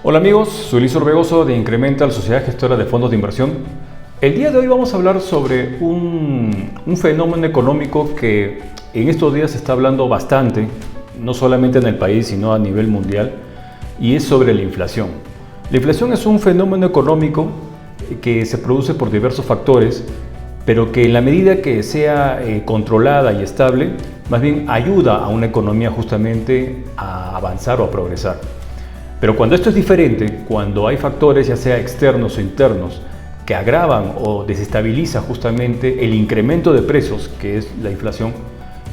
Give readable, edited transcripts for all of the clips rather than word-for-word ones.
Hola amigos, soy Luis Orbegoso de Incremental, Sociedad Gestora de Fondos de Inversión. El día de hoy vamos a hablar sobre un fenómeno económico que en estos días se está hablando bastante, no solamente en el país, sino a nivel mundial, y es sobre la inflación. La inflación es un fenómeno económico que se produce por diversos factores, pero que en la medida que sea controlada y estable, más bien ayuda a una economía justamente a avanzar o a progresar. Pero cuando esto es diferente, cuando hay factores ya sea externos o internos que agravan o desestabilizan justamente el incremento de precios, que es la inflación,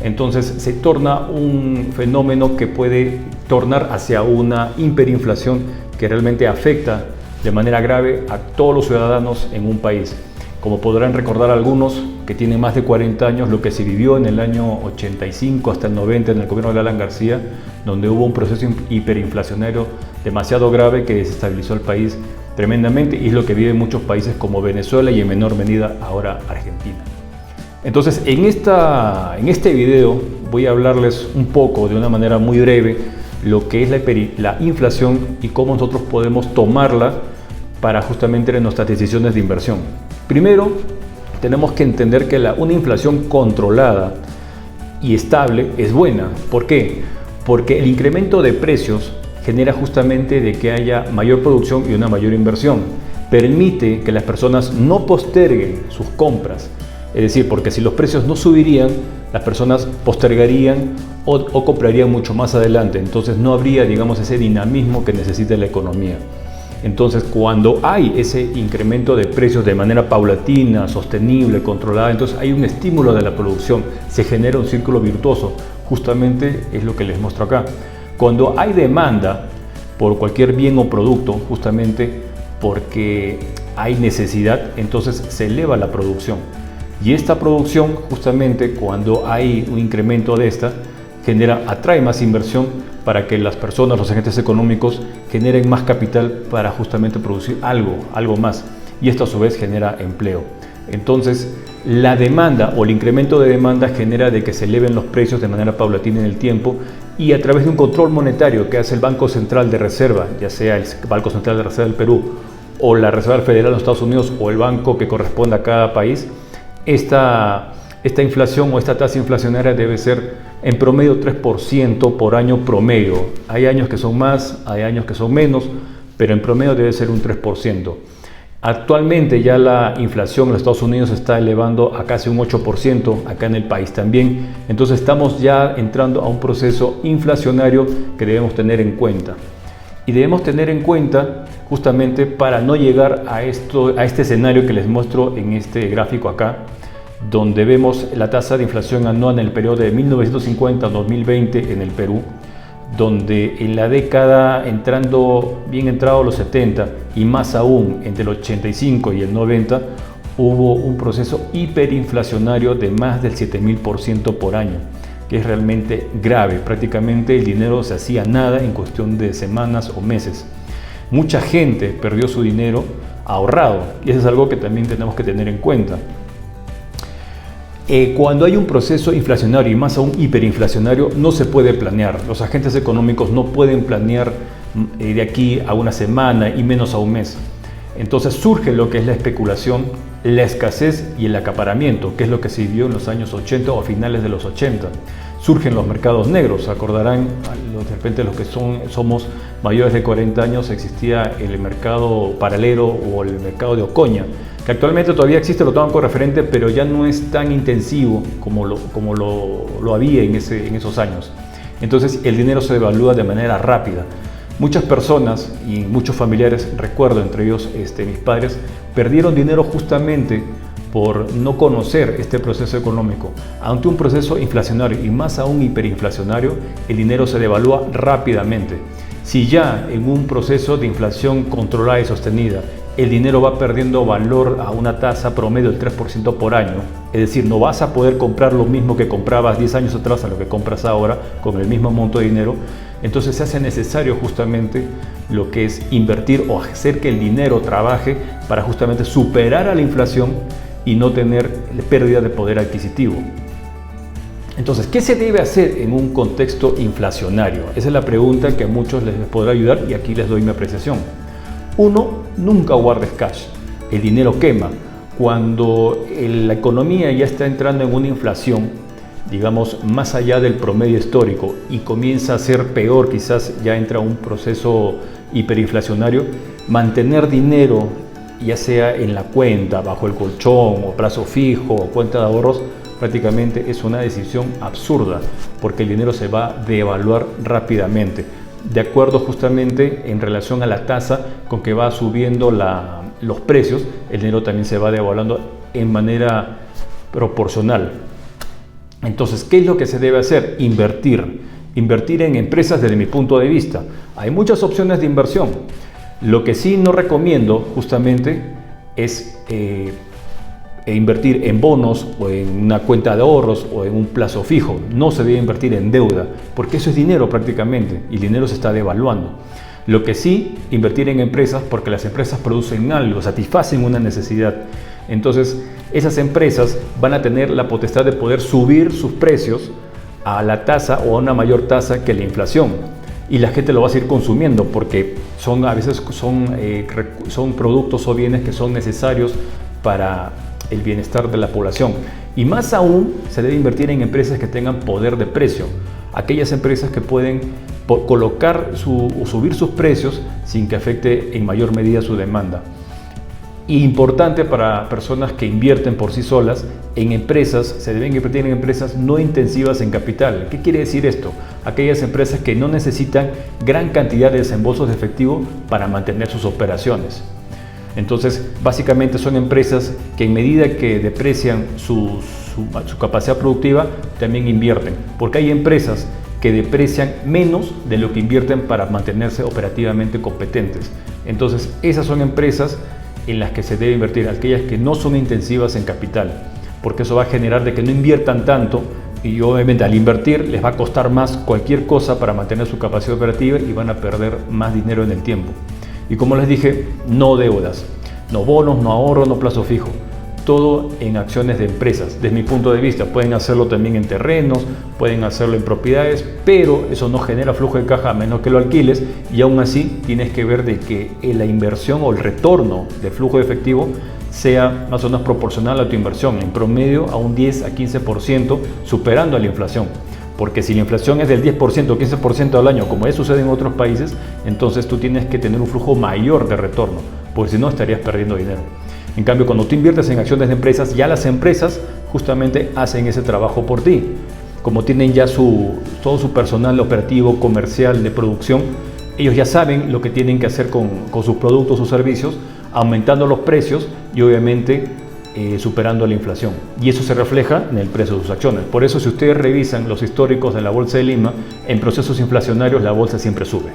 entonces se torna un fenómeno que puede tornar hacia una hiperinflación que realmente afecta de manera grave a todos los ciudadanos en un país. Como podrán recordar algunos que tienen más de 40 años, lo que se vivió en el año 85 hasta el 90 en el gobierno de Alan García, donde hubo un proceso hiperinflacionario demasiado grave que desestabilizó el país tremendamente, y es lo que viven muchos países como Venezuela y en menor medida ahora Argentina. Entonces en este video voy a hablarles un poco de una manera muy breve lo que es la inflación y cómo nosotros podemos tomarla para justamente nuestras decisiones de inversión. Primero, tenemos que entender que una inflación controlada y estable es buena. ¿Por qué? Porque el incremento de precios genera justamente de que haya mayor producción y una mayor inversión. Permite que las personas no posterguen sus compras. Es decir, porque si los precios no subirían, las personas postergarían o comprarían mucho más adelante. Entonces no habría, digamos, ese dinamismo que necesita la economía. Entonces, cuando hay ese incremento de precios de manera paulatina, sostenible, controlada, entonces hay un estímulo de la producción, se genera un círculo virtuoso. Justamente es lo que les muestro acá. Cuando hay demanda por cualquier bien o producto, justamente porque hay necesidad, entonces se eleva la producción. Y esta producción, justamente cuando hay un incremento de esta, atrae más inversión para que las personas, los agentes económicos, generen más capital para justamente producir algo más. Y esto a su vez genera empleo. Entonces, la demanda o el incremento de demanda genera de que se eleven los precios de manera paulatina en el tiempo, y a través de un control monetario que hace el Banco Central de Reserva, ya sea el Banco Central de Reserva del Perú o la Reserva Federal de los Estados Unidos o el banco que corresponda a cada país, esta inflación o esta tasa inflacionaria debe ser en promedio 3% por año promedio. Hay años que son más, hay años que son menos, pero en promedio debe ser un 3%. Actualmente ya la inflación en los Estados Unidos se está elevando a casi un 8%, acá en el país también. Entonces estamos ya entrando a un proceso inflacionario que debemos tener en cuenta. Y debemos tener en cuenta justamente para no llegar a este escenario que les muestro en este gráfico acá, donde vemos la tasa de inflación anual en el periodo de 1950 a 2020 en el Perú, donde en la década bien entrado los 70 y más aún entre el 85 y el 90 hubo un proceso hiperinflacionario de más del 7000% por año, que es realmente grave. Prácticamente el dinero se hacía nada en cuestión de semanas o meses. Mucha gente perdió su dinero ahorrado, y eso es algo que también tenemos que tener en cuenta. Cuando hay un proceso inflacionario y más aún hiperinflacionario, no se puede planear. Los agentes económicos no pueden planear de aquí a una semana y menos a un mes. Entonces surge lo que es la especulación, la escasez y el acaparamiento, que es lo que se vivió en los años 80 o a finales de los 80. Surgen los mercados negros. Acordarán, de repente los que somos mayores de 40 años, existía el mercado paralelo o el mercado de Ocoña, que actualmente todavía existe, lo toman como referente, pero ya no es tan intensivo como lo había en esos años. Entonces el dinero se devalúa de manera rápida. Muchas personas y muchos familiares, recuerdo entre ellos mis padres, perdieron dinero justamente por no conocer este proceso económico. Ante un proceso inflacionario y más aún hiperinflacionario, el dinero se devalúa rápidamente. Si ya en un proceso de inflación controlada y sostenida el dinero va perdiendo valor a una tasa promedio del 3% por año, es decir, no vas a poder comprar lo mismo que comprabas 10 años atrás a lo que compras ahora con el mismo monto de dinero, entonces se hace necesario justamente lo que es invertir o hacer que el dinero trabaje para justamente superar a la inflación y no tener pérdida de poder adquisitivo. Entonces, ¿qué se debe hacer en un contexto inflacionario? Esa es la pregunta que a muchos les podrá ayudar y aquí les doy mi apreciación. Uno, nunca guardes cash. El dinero quema. Cuando la economía ya está entrando en una inflación, digamos, más allá del promedio histórico y comienza a ser peor, quizás ya entra un proceso hiperinflacionario, mantener dinero, ya sea en la cuenta, bajo el colchón o plazo fijo o cuenta de ahorros, prácticamente es una decisión absurda porque el dinero se va a devaluar rápidamente, de acuerdo justamente en relación a la tasa con que va subiendo los precios, el dinero también se va devaluando en manera proporcional. Entonces, ¿qué es lo que se debe hacer? Invertir en empresas desde mi punto de vista. Hay muchas opciones de inversión. Lo que sí no recomiendo justamente es invertir en bonos o en una cuenta de ahorros o en un plazo fijo. No se debe invertir en deuda porque eso es dinero prácticamente y el dinero se está devaluando. Lo que sí, invertir en empresas porque las empresas producen algo, satisfacen una necesidad. Entonces, esas empresas van a tener la potestad de poder subir sus precios a la tasa o a una mayor tasa que la inflación. Y la gente lo va a seguir consumiendo porque a veces son productos o bienes que son necesarios para el bienestar de la población. Y más aún, se debe invertir en empresas que tengan poder de precio. Aquellas empresas que pueden colocar o subir sus precios sin que afecte en mayor medida su demanda. Y importante para personas que invierten por sí solas en empresas, se deben invertir en empresas no intensivas en capital. ¿Qué quiere decir esto? Aquellas empresas que no necesitan gran cantidad de desembolsos de efectivo para mantener sus operaciones. Entonces, básicamente son empresas que en medida que deprecian su capacidad productiva, también invierten. Porque hay empresas que deprecian menos de lo que invierten para mantenerse operativamente competentes. Entonces, esas son empresas en las que se debe invertir, aquellas que no son intensivas en capital, porque eso va a generar de que no inviertan tanto y obviamente al invertir les va a costar más cualquier cosa para mantener su capacidad operativa y van a perder más dinero en el tiempo. Y como les dije, no deudas, no bonos, no ahorro, no plazo fijo. Todo en acciones de empresas. Desde mi punto de vista, pueden hacerlo también en terrenos, pueden hacerlo en propiedades, pero eso no genera flujo de caja a menos que lo alquiles y aún así tienes que ver de que la inversión o el retorno de flujo de efectivo sea más o menos proporcional a tu inversión, en promedio a un 10 a 15%, superando a la inflación. Porque si la inflación es del 10% o 15% al año, como ya sucede en otros países, entonces tú tienes que tener un flujo mayor de retorno, porque si no estarías perdiendo dinero. En cambio, cuando tú inviertes en acciones de empresas, ya las empresas justamente hacen ese trabajo por ti. Como tienen ya todo su personal operativo, comercial, de producción, ellos ya saben lo que tienen que hacer con sus productos o servicios, aumentando los precios y obviamente superando la inflación. Y eso se refleja en el precio de sus acciones. Por eso, si ustedes revisan los históricos de la Bolsa de Lima, en procesos inflacionarios la bolsa siempre sube.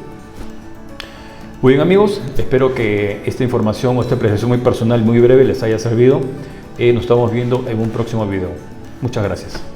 Muy bien amigos, espero que esta información o esta apreciación muy personal, muy breve les haya servido. Nos estamos viendo en un próximo video. Muchas gracias.